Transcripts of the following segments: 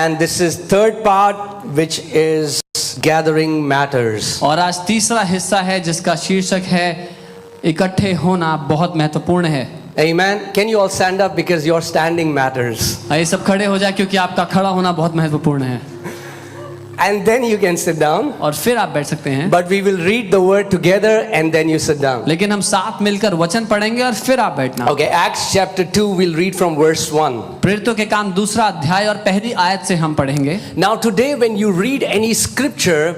And this is third part, which is gathering matters. और आज तीसरा हिस्सा है जिसका शीर्षक है इकट्ठे होना बहुत महत्वपूर्ण है। Amen. Can you all stand up, because your standing matters? ये सब खड़े हो जाए क्योंकि आपका खड़ा होना बहुत महत्वपूर्ण है। And then you can sit down. और फिर आप बैठ सकते हैं। But we will read the word together and then you sit down. लेकिन हम साथ मिलकर वचन पढ़ेंगे और फिर आप बैठना। Okay, Acts chapter 2, we'll read from verse 1. प्रेरितों के काम दूसरा अध्याय और पहली आयत से हम पढ़ेंगे। Now today when you read any scripture,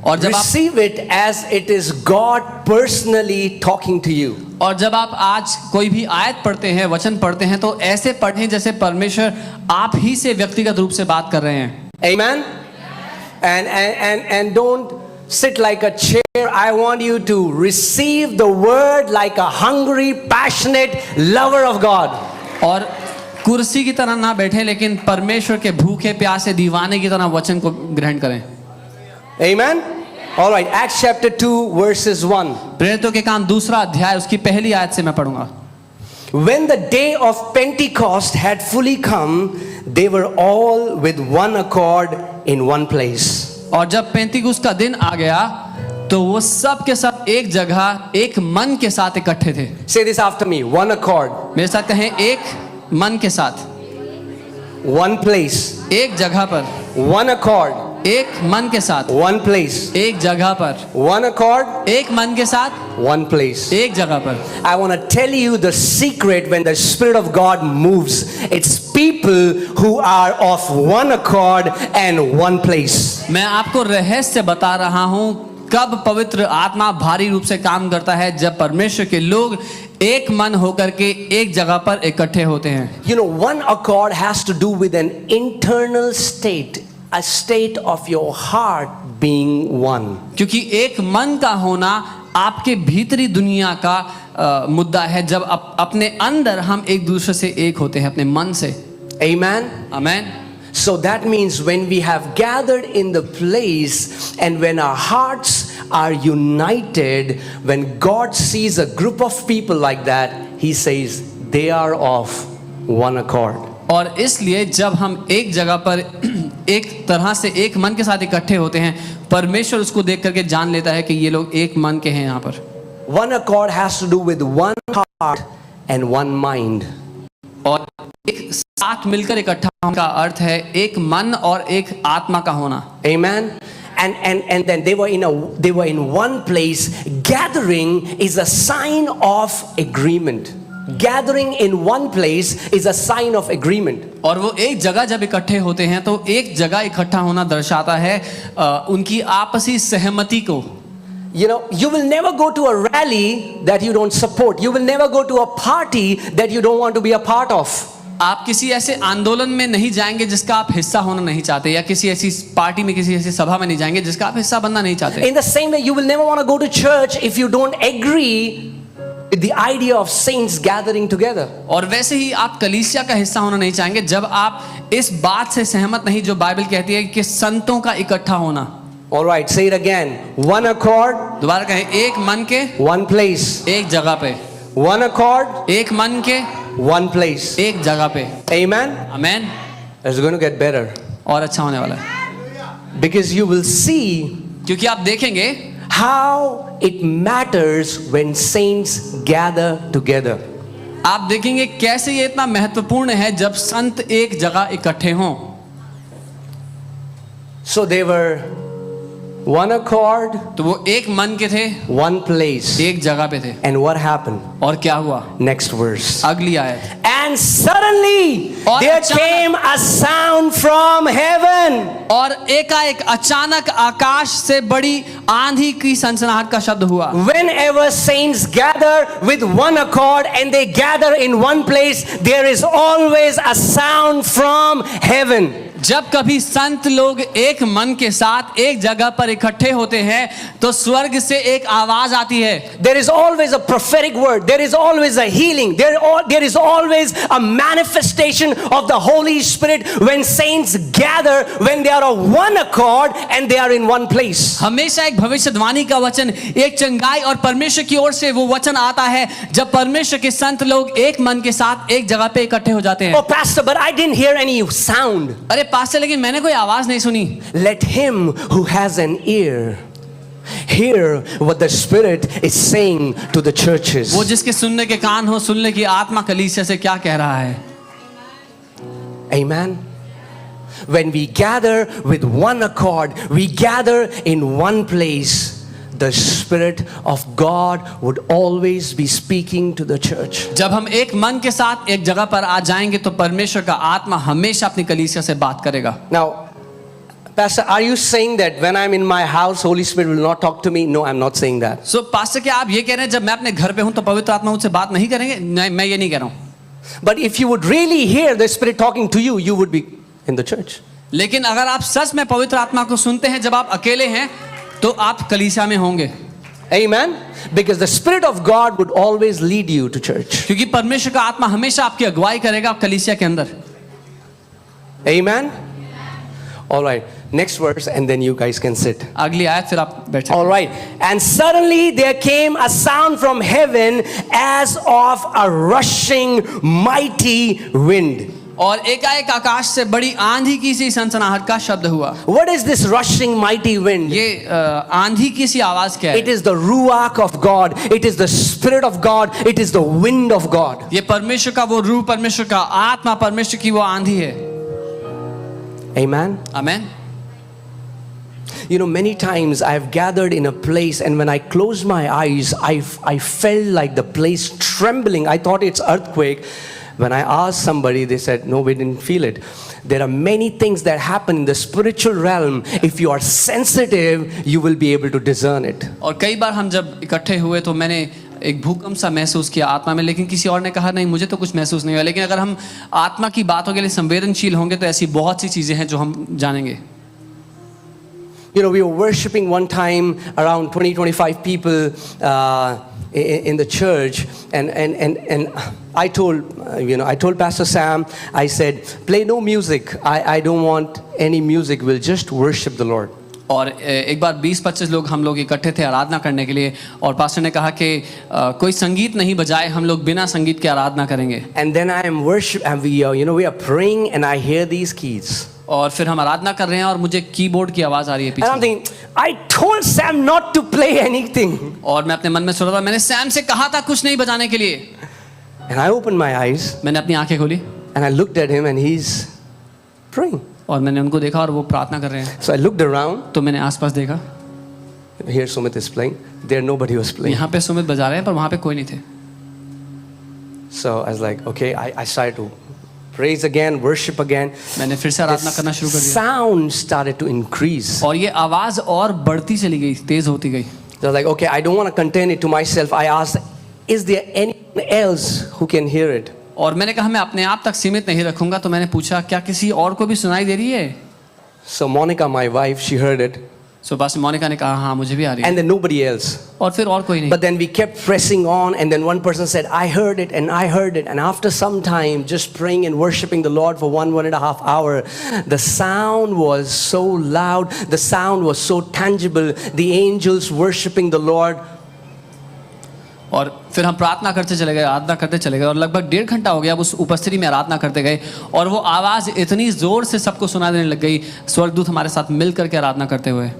और जब आप receive it as it is God personally talking to you. और जब आप आज कोई भी आयत पढ़ते हैं, वचन पढ़ते हैं, तो ऐसे पढ़ें जैसे परमेश्वर आप ही से व्यक्तिगत रूप से बात कर रहे हैं। Amen. And don't sit like a chair. I want you to receive the word like a hungry, passionate lover of God. और कुर्सी की तरह ना बैठे, लेकिन परमेश्वर के भूखे प्यासे दीवाने की तरह वचन को ग्रहण करें। Amen. All right, Acts chapter 2 verses 1. प्रेरितों के काम दूसरा अध्याय उसकी पहली आयत से मैं पढ़ूंगा। When the day of Pentecost had fully come, they were all with one accord in one place. और जब पेंतीकुस्त का दिन आ गया तो वो सब के सब एक जगह एक मन के साथ इकट्ठे थे। Say this after me. One accord. मेरे साथ कहें, एक मन के साथ, One place. एक जगह पर, One accord. एक मन के साथ, One place. एक जगह पर, One accord. एक मन के साथ, One place. एक जगह पर। I want to tell you the secret when the Spirit of God moves. It's people who are of one accord and one place. मैं आपको रहस्य बता रहा हूं कब पवित्र आत्मा भारी रूप से काम करता है, जब परमेश्वर के लोग एक मन होकर के एक जगह पर इकट्ठे होते हैं। You know, one accord has to do with an internal state, a state of your heart being one. क्योंकि एक मन का होना आपके भीतरी दुनिया का मुद्दा है, जब अपने अंदर हम एक दूसरे से एक होते हैं, अपने मन से। Amen. Amen. So that means when we have gathered in the place and when our hearts are united, when God sees a group of people like that, He says they are of one accord. और इसलिए जब हम एक जगह पर एक तरह से एक मन के साथ इकट्ठे होते हैं, परमेश्वर उसको देख करके जान लेता है कि ये लोग एक मन के हैं यहाँ पर। One accord has to do with one heart and one mind. और एक साथ मिलकर इकट्ठा होने का अर्थ है एक मन और एक आत्मा का होना। Amen. And then they were in one place. Gathering is a sign of agreement. Gathering in one place is a sign of agreement. और वो एक जगह जब इकट्ठे होते हैं तो एक जगह इकट्ठा होना दर्शाता है उनकी आपसी सहमति को। You know, you will never go to a rally that you don't support. You will never go to a party that you don't want to be a part of. आप किसी ऐसे आंदोलन में नहीं जाएंगे जिसका आप हिस्सा होना नहीं चाहते, या किसी ऐसी पार्टी में, किसी ऐसी सभा में नहीं जाएंगे जिसका आप हिस्सा बनना नहीं चाहते। In the same way, you will never want to go to church if you don't agree with the idea of saints gathering together. और वैसे ही आप कलीसिया का हिस्सा होना नहीं चाहेंगे जब आप इस बात से सहमत नहीं जो बाइबल कहती है कि संतों का इकट्ठा होना। All right, say it again. One accord. दोबारा कहें, एक मन के, One place. एक जगह पे। One accord. एक मन के, One place. एक जगह पे। Amen. Amen. It's going to get better. और अच्छा होने वाला है, Because you will see क्योंकि आप देखेंगे how it matters when saints gather together. आप देखेंगे कैसे ये इतना महत्वपूर्ण है जब संत एक जगह इकट्ठे हों। So they were one accord, तो वो एक मन के थे, one place. एक जगह पे थे। And what happened? और क्या हुआ? Next verse. अगली आयत। And suddenly और there अचानक- came a sound from heaven. और एकाएक अचानक आकाश से बड़ी आंधी की सनसनाहट का शब्द हुआ। Whenever saints gather with one accord and they gather in one place, there is always a sound from heaven. जब कभी संत लोग एक मन के साथ एक जगह पर इकट्ठे होते हैं तो स्वर्ग से एक आवाज आती है। There is always a prophetic word. There is always a healing. There is always a manifestation of the Holy Spirit when saints gather, when they are of one accord and they are in one place. हमेशा एक भविष्यवाणी का वचन, एक चंगाई और परमेश्वर की ओर से वो वचन आता है जब परमेश्वर के संत लोग एक मन के साथ एक जगह पे इकट्ठे हो जाते हैं। Oh, pastor, but I didn't hear any sound. अरे पास्टर लेकिन मैंने कोई आवाज नहीं सुनी। Let him who has an ear hear what the Spirit is saying to the churches. वो जिसके सुनने के कान हो, सुनने की आत्मा कलीसिया से क्या कह रहा है। Amen. When we gather with one accord, we gather in one place, the Spirit of God would always be speaking to the church. जब हम एक मन के साथ एक जगह पर आ जाएंगे तो परमेश्वर का आत्मा हमेशा अपनी कलीसिया से बात करेगा। Now, Pastor, are you saying that when I'm in my house, Holy Spirit will not talk to me? No, I'm not saying that. So pastor, क्या आप ये कह रहे हैं जब मैं अपने घर पे हूं तो पवित्र आत्मा मुझसे बात नहीं करेंगे? नहीं, मैं ये नहीं कह रहा हूं। But if you would really hear the Spirit talking to you, you would be in the church. लेकिन अगर आप सच में पवित्र आत्मा को सुनते हैं जब आप अकेले हैं तो आप कलीसिया में होंगे। Amen. Because the Spirit of God would always lead you to church. क्योंकि परमेश्वर का आत्मा हमेशा आपकी अगुवाई करेगा कलीसिया के अंदर। Amen. All right. Next verse, and then you guys can sit. अगली आयत फिर आप बैठ सकते All right. And suddenly there came a sound from heaven as of a rushing mighty wind. हैं। और एकाएक आकाश से बड़ी आंधी की सी सनसनाहट का शब्द हुआ। What is this rushing mighty wind? ये आंधी की सी आवाज क्या It है? is the ruach of God. It is the Spirit of God. It is the wind of God. ये परमेश्वर का वो रूह, परमेश्वर का आत्मा, परमेश्वर की वो आंधी है। Amen. Amen. You know, many times I have gathered in a place, and when I closed my eyes, I felt like the place trembling. I thought it's earthquake. When I asked somebody, they said, no, we didn't feel it. There are many things that happen in the spiritual realm. If you are sensitive, you will be able to discern it. और कई बार हम जब इकट्ठे हुए तो मैंने एक भूकंप सा महसूस किया आत्मा में, लेकिन किसी और ने कहा नहीं मुझे तो कुछ महसूस नहीं हुआ। लेकिन अगर हम आत्मा की बातों के लिए संवेदनशील होंगे तो ऐसी बहुत सी चीजें हैं जो हम जानेंगे। You know, we were worshiping one time around 20-25 people in the church, and I told I told Pastor Sam, I said, play no music. I don't want any music. We'll just worship the Lord. और एक बार 20-25 लोग हम लोग इकट्ठे थे आराधना करने के लिए, और पास्टर ने कहा कि कोई संगीत नहीं बजाए, हम लोग बिना संगीत के आराधना करेंगे। And then I am worship, and we are praying, and I hear these keys. और फिर हम आराधना कर रहे हैं और मुझे कीबोर्ड की आवाज आ रही है And I'm पीछे। thinking, I told Sam not to play anything. और मैं अपने मन में सोच रहा था मैंने सैम से कहा था कुछ नहीं बजाने के लिए। And I opened my eyes, मैंने अपनी आंखें खोली and I looked at him, and he's praying. और मैंने उनको देखा और वो प्रार्थना कर रहे हैं। So I looked around. तो मैंने आसपास देखा, Here Sumit is playing. There nobody was playing. यहाँ पे सुमित बजा रहे हैं पर वहाँ पे कोई नहीं थे। So I was like, okay, I started to praise again, worship again. मैंने फिर से आराधना करना शुरू कर दिया Sound started to increase. और ये आवाज और बढ़ती चली गई, तेज होती गई। So I was like, okay, I don't want to contain it to myself. I asked, is there anyone else who can hear it? और मैंने कहा मैं अपने आप तक सीमित नहीं रखूंगा, तो मैंने पूछा क्या किसी और को भी सुनाई दे रही है? So Monica, my wife, she heard it. So pastor Monica ने कहा हाँ मुझे भी आ रही है। And then nobody else. और फिर और कोई नहीं। But then we kept pressing on, and then one person said, I heard it, and I heard it. And after some time, just praying and worshiping the Lord for 1.5 hours, the sound was so loud, the sound was so tangible, the angels worshiping the Lord. और फिर हम प्रार्थना करते चले गए, आराधना करते चले गए, और लगभग 1.5 घंटा हो गया उस उपस्थिति में आराधना करते गए, और वो आवाज़ इतनी ज़ोर से सबको सुना देने लग गई, स्वर्गदूत हमारे साथ मिल करके आराधना करते हुए।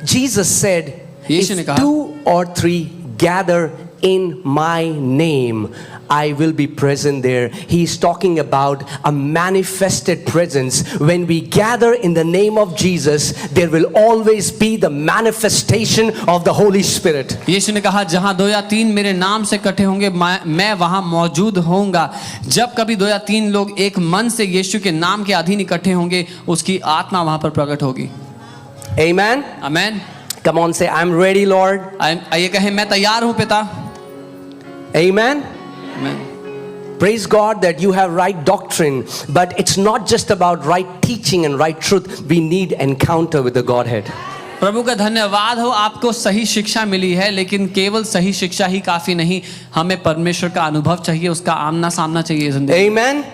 Jesus said, यीशु ने if कहा, 2 or 3 gather in my name, I will be present there. He's talking about a manifested presence. When we gather in the name of Jesus, there will always be the manifestation of the Holy Spirit. यीशु ने कहा जहाँ 2 या 3 मेरे नाम से इकट्ठे होंगे मैं वहाँ मौजूद होऊंगा। जब कभी 2 या 3 लोग एक मन से यीशु के नाम के अधीन इकट्ठे होंगे, उसकी आत्मा वहाँ पर प्रकट होगी। Amen. Amen. Come on, say, I'm ready, Lord. आइए कहें मैं तैयार हूँ पिता। Amen. Amen. Praise God that you have right doctrine, but it's not just about right teaching and right truth. We need encounter with the Godhead. प्रभु का धन्यवाद हो, आपको सही शिक्षा मिली है, लेकिन केवल सही शिक्षा ही काफी नहीं, हमें परमेश्वर का अनुभव चाहिए, उसका आमना सामना चाहिए जिंदगी। Amen.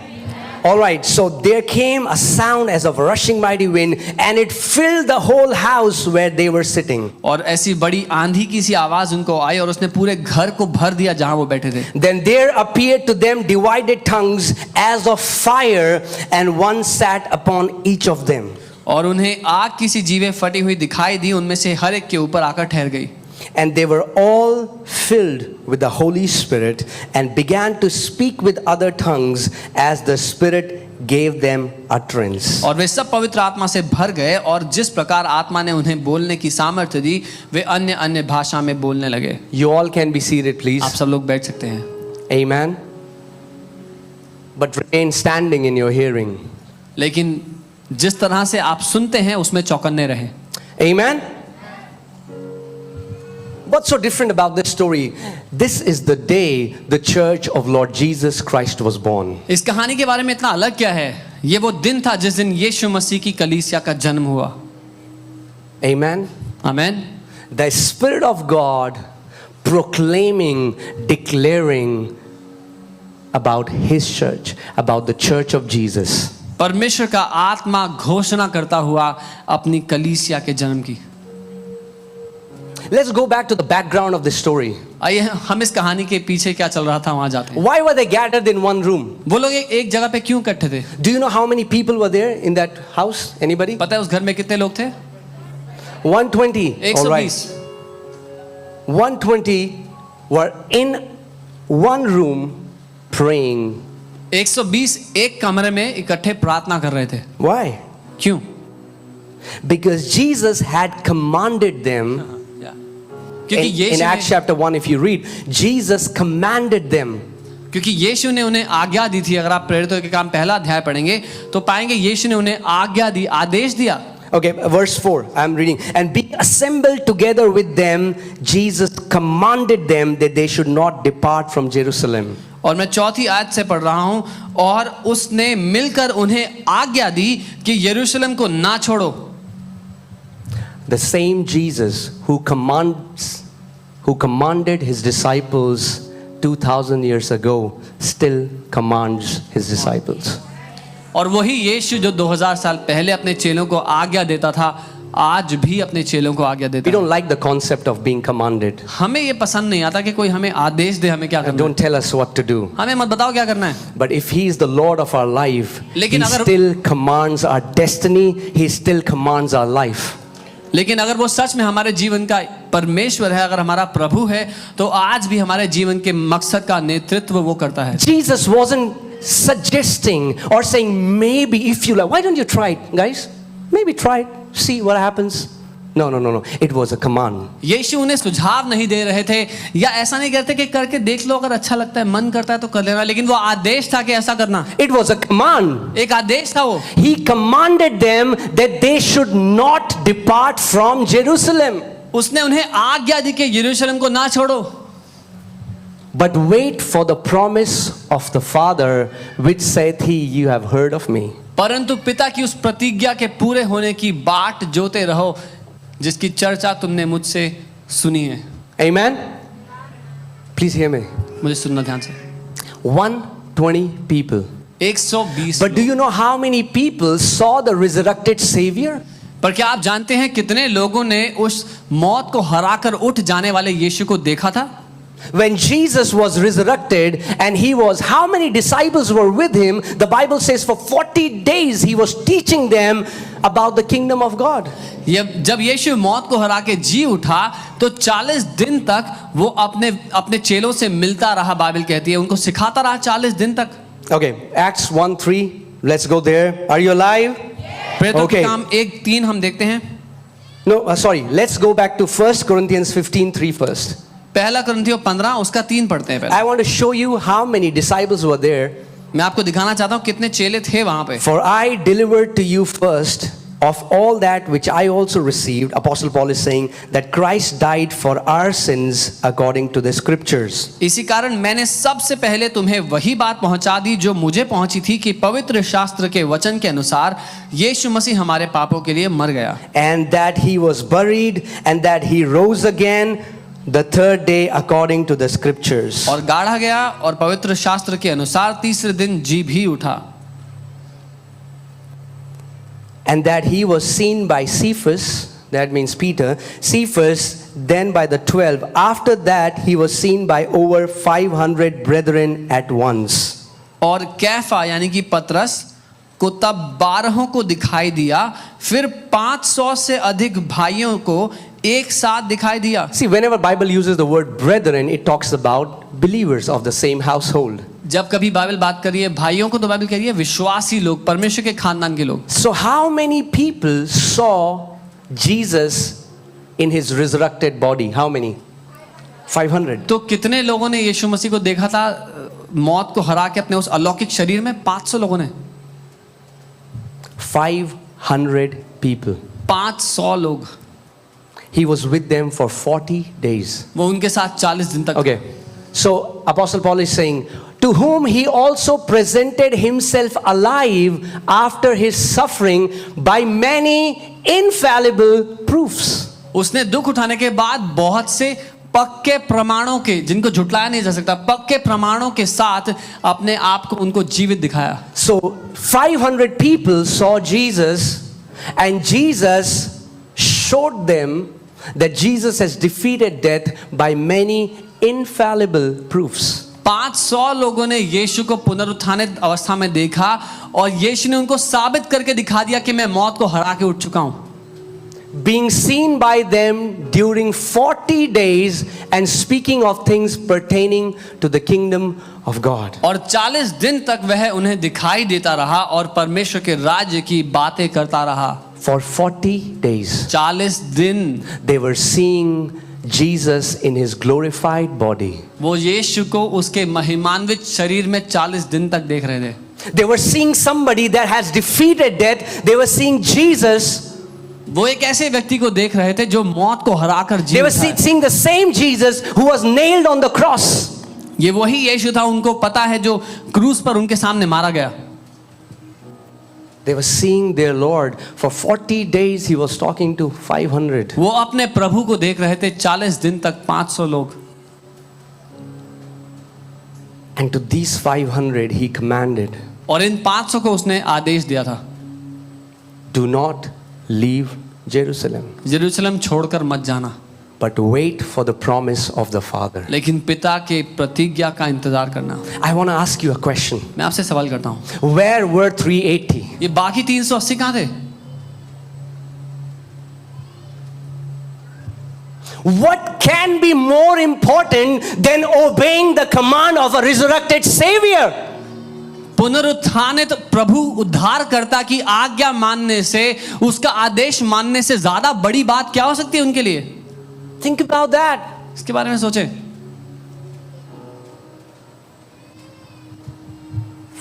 All right, so there came a sound as of a rushing mighty wind, and it filled the whole house where they were sitting. और ऐसी बड़ी आंधी की सी आवाज उनको आई और उसने पूरे घर को भर दिया जहां वो बैठे थे. Then there appeared to them divided tongues as of fire, and one sat upon each of them. और उन्हें आग की सी जीवें फटी हुई दिखाई दी, उनमें से हर एक के ऊपर आकर ठहर गई. And they were all filled with the Holy Spirit and began to speak with other tongues as the Spirit gave them utterance. और वे सब पवित्र आत्मा से भर गए और जिस प्रकार आत्मा ने उन्हें बोलने की सामर्थ्य दी वे अन्य अन्य भाषा में बोलने लगे. You all can be seated, please. आप सब लोग बैठ सकते हैं. Amen. But remain standing in your hearing. लेकिन जिस तरह से आप सुनते हैं उसमें चौकन्ने रहे. Amen. What's so different about this story? This is the day the church of Lord Jesus Christ was born. इस कहानी के बारे में इतना अलग क्या है? ये वो दिन था जिस दिन यीशु मसीह की कलीसिया का जन्म हुआ. Amen. Amen. The Spirit of God proclaiming, declaring about His church, about the church of Jesus. परमेश्वर का आत्मा घोषणा करता हुआ अपनी कलीसिया के जन्म की. Let's go back to the background of this story. आइए हम इस कहानी के पीछे क्या चल रहा था वहां जाते हैं. Why were they gathered in one room? वो लोग एक जगह पे क्यों इकट्ठे थे? Do you know how many people were there in that house? Anybody? पता है उस घर में कितने लोग थे? 120. All 120. right. 120 were in one room praying. 120 एक कमरे में इकट्ठे प्रार्थना कर रहे थे. Why? क्यों? Because Jesus had commanded them. क्योंकि In यीशु Acts ने chapter 1, if you read, Jesus commanded them. क्योंकि यीशु ने उन्हें आज्ञा दी थी. अगर आप प्रेरितों के काम पहला अध्याय पढ़ेंगे तो पाएंगे यीशु ने उन्हें आज्ञा दी, आदेश दिया. Okay, verse 4, I'm reading. And being assembled together with them, Jesus commanded them that they should not depart from Jerusalem. और मैं चौथी आयत से पढ़ रहा हूं. और उसने मिलकर उन्हें आज्ञा दी कि यरूशलेम को ना छोड़ो. The same Jesus who commanded his disciples 2000 years ago still commands his disciples. और वही यीशु जो 2000 साल पहले अपने चेलों को आज्ञा देता था आज भी अपने चेलों को आज्ञा We देता है. don't like the concept of being commanded. हमें ये पसंद नहीं आता कि कोई हमें आदेश दे हमें क्या करना है. Don't tell us what to do. हमें मत बताओ क्या करना है. But if he is the Lord of our life, लेकिन he अगर- still commands our destiny, he still commands our life. लेकिन अगर वो सच में हमारे जीवन का परमेश्वर है, अगर हमारा प्रभु है तो आज भी हमारे जीवन के मकसद का नेतृत्व वो करता है. Jesus wasn't suggesting or saying maybe if you like, why don't you try it, guys? Maybe try it, see what happens. No. It was a command. यीशु उन्हें सुझाव नहीं दे रहे थे या ऐसा नहीं कहते कि करके देख लो, अगर अच्छा लगता है मन करता है तो कर लेना, लेकिन वो आदेश था कि ऐसा करना. It was a command. एक आदेश था वो. He commanded them that they should not depart from Jerusalem, उसने उन्हें आज्ञा दी कि यरूशलेम को ना छोड़ो, but wait for the promise of the Father, which saith he, you have heard of me. परंतु पिता की उस प्रतिज्ञा के पूरे होने की बाट जोते रहो जिसकी चर्चा तुमने मुझसे सुनी है. Amen. Please hear me. मुझे सुनना ध्यान से. 120 people. 120. But do you know how many people saw the resurrected Savior? पर क्या आप जानते हैं कितने लोगों ने उस मौत को हराकर उठ जाने वाले यीशु को देखा था? When Jesus was resurrected and he was, how many disciples were with him? The Bible says for 40 days he was teaching them about the kingdom of God. जब यीशु मौत को हरा के जी उठा तो 40 दिन तक वो अपने चेलों से मिलता रहा. बाइबल कहती है उनको सिखाता रहा 40 दिन तक. Okay, Acts 1:3. Let's go there. Are you alive? प्रेरितों के Okay. काम 1:3 हम देखते हैं. No, sorry. Let's go back to 1 Corinthians 15:3 first. पहला कुरिन्थियों 15 उसका 3 पढ़ते हैं. पहले I want to show you how many disciples were there. मैं आपको दिखाना चाहता हूँ कितने चेले थे वहां पे. For I delivered to you first of all that which I also received. Apostle Paul is saying that Christ died for our sins according to the scriptures. इसी कारण मैंने सबसे पहले तुम्हें वही बात पहुंचा दी जो मुझे पहुंची थी कि पवित्र शास्त्र के वचन के अनुसार यीशु मसीह हमारे पापों के लिए मर गया. And that he was buried and that he rose again the third day according to the scriptures. और गाढ़ा गया और पवित्र शास्त्र के अनुसार तीसरे दिन जी भी उठा. and that he was seen by Cephas, that means Peter, Cephas, then by the 12. After that, he was seen by over 500 brethren at once. और कैफा यानी कि पतरस को तब 12 को दिखाई दिया, फिर 500 से अधिक भाइयों को एक साथ दिखाई दिया. See, whenever Bible uses the word brethren, it talks about believers of the same household. जब कभी बाइबल बात करिए भाइयों को तो बाइबल कह रही है विश्वासी लोग, परमेश्वर के खानदान के लोग. So how many people saw Jesus in his resurrected body? How many? 500. तो कितने लोगों ने यीशु मसीह को देखा था मौत को हरा के अपने उस अलौकिक शरीर में? 500 लोगों ने. 500 people. 500 लोग. He was with them for 40 days. वो उनके साथ 40 दिन तक. Okay. So Apostle Paul is saying, to whom he also presented himself alive after his suffering by many infallible proofs. उसने दुख उठाने के बाद बहुत से पक्के प्रमाणों के, जिनको झुटलाया नहीं जा सकता, पक्के प्रमाणों के साथ अपने आप को उनको जीवित दिखाया. So 500 people saw Jesus, and Jesus showed them that Jesus has defeated death by many infallible proofs. 500 लोगों ने यीशु को पुनरुत्थानित अवस्था में देखा और यीशु ने उनको साबित करके दिखा दिया कि मैं मौत को हरा के उठ चुका हूं. Being seen by them during 40 days and speaking of things pertaining to the kingdom of God. और 40 दिन तक वह उन्हें दिखाई देता रहा और परमेश्वर के राज्य की बातें करता रहा. For 40 days. 40 दिन They were seeing Jesus in his glorified body. वो यीशु को उसके महिमान्वित शरीर में 40 दिन तक देख रहे थे. They were seeing somebody that has defeated death. They were seeing Jesus. वो एक ऐसे व्यक्ति को देख रहे थे जो मौत को हराकर They were जीवित है. seeing the same Jesus who was nailed on the cross. ये वही यीशु था, उनको पता है, जो क्रूस पर उनके सामने मारा गया. They were seeing their Lord. For 40 days he was talking to 500. वो अपने प्रभु को देख रहे थे 40 दिन तक 500 लोग. And to these 500 he commanded, और इन 500 को उसने आदेश दिया था, do not leave Jerusalem, यरूशलेम छोड़कर मत जाना, but wait for the promise of the Father. लेकिन पिता के प्रतिज्ञा का इंतजार करना. I want to ask you a question. मैं आपसे सवाल करता हूँ, Where were 380? ये बाकी 380 कहाँ थे? What can be more important than obeying the command of a resurrected Savior? पुनरुत्थानित प्रभु उद्धारकर्ता की आज्ञा मानने से, उसका आदेश मानने से ज्यादा बड़ी बात क्या हो सकती है उनके लिए? Think about that. इसके बारे में सोचें.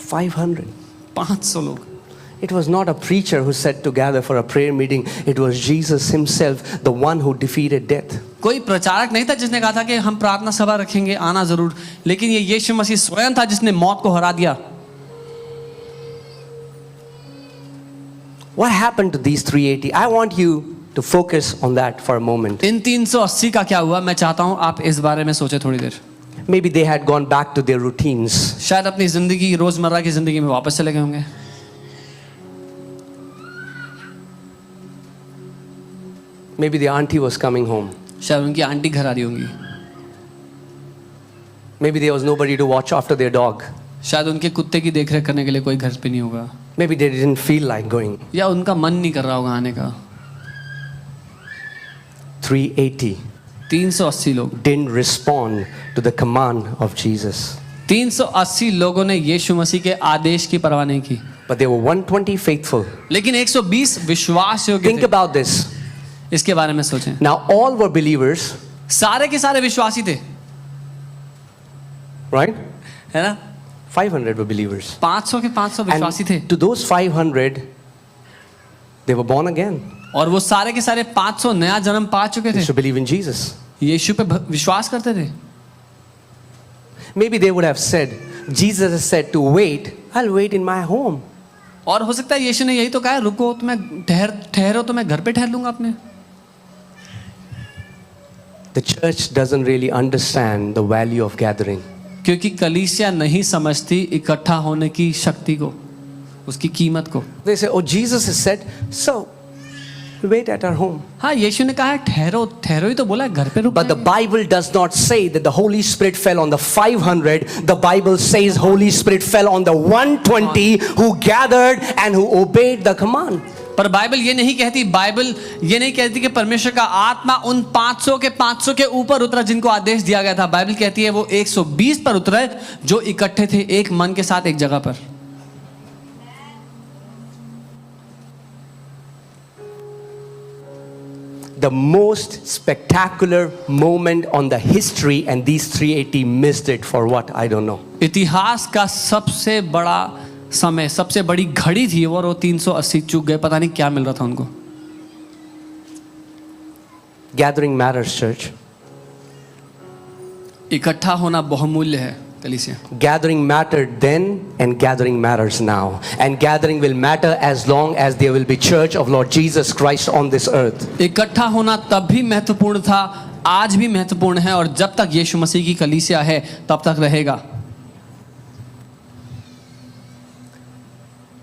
500 लोग. It was not a preacher who sat together for a prayer meeting. It was Jesus himself, the one who defeated death. कोई प्रचारक नहीं था जिसने कहा था कि हम प्रार्थना सभा रखेंगे, आना जरूर, लेकिन ये यीशु मसीह स्वयं था जिसने मौत को हरा दिया. What happened to these 380? I want you to focus on that for a moment. इन 380 का क्या हुआ, मैं चाहता हूं आप इस बारे में सोचें थोड़ी देर. Maybe they had gone back to their routines. शायद अपनी जिंदगी, रोजमर्रा की जिंदगी में वापस चले गए होंगे. Maybe the auntie was coming home. शायद उनकी आंटी घर आ रही होंगी. Maybe there was nobody to watch after their dog. शायद उनके कुत्ते की देखरेख करने के लिए कोई घर पे नहीं होगा. Maybe they didn't feel like going. या उनका मन नहीं कर रहा होगा आने का. 380 380 लोग didn't respond to the command of Jesus. 380 लोगों ने यीशु मसीह के आदेश की परवाह नहीं की. But there were 120 faithful. लेकिन 120 विश्वास योग्य Think थे. about this. इसके बारे में सोचें. Now all were believers, सारे के सारे विश्वासी थे, right? है ना? 500 were believers. 500 के 500 विश्वासी थे. And to those 500, they were born again. और वो सारे के सारे 500 नया जन्म पा चुके They थे. should believe in Jesus. यीशु पे विश्वास करते थे. Maybe they would have said, Jesus has said to wait, I'll wait in my home. और हो सकता है यीशु ने यही तो कहा है, रुको तो मैं ठहरो तो मैं घर पे ठहर लूंगा अपने. The church doesn't really understand the value of gathering. क्योंकि कलीसिया नहीं समझती इकट्ठा होने की शक्ति को. उसकी कीमत को। They say, oh, Jesus has said, so wait at our home. हाँ, यीशु ने कहा है ठहरो ठहरो ही तो बोला है, घर पे रुक But the Bible does not say that the Holy Spirit fell on the 500. The Bible says Holy Spirit fell on the 120 who gathered and who obeyed the command. पर बाइबल ये नहीं कहती, बाइबल ये नहीं कहती कि परमेश्वर का आत्मा उन 500 के ऊपर उतरा जिनको आदेश दिया गया था। बाइबल कहती है वो 120 पर उतरा जो इकट्ठे थे एक मन के साथ एक जगह पर। The most spectacular moment on the history, and these 380 missed it for what? I don't know. इतिहास का सबसे बड़ा समय, सबसे बड़ी घड़ी थी और वो 380 चूक गए, पता नहीं क्या मिल रहा था उनको। Gathering matters, church. इकट्ठा होना बहुमूल्य है कलीसिया। Gathering mattered then and gathering matters now. And gathering will matter as long as there will be church of Lord Jesus Christ on this earth. इकट्ठा होना तब भी महत्वपूर्ण था, आज भी महत्वपूर्ण है, और जब तक यीशु मसीह की कलीसिया है तब तक रहेगा।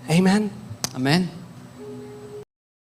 Amen. आमीन।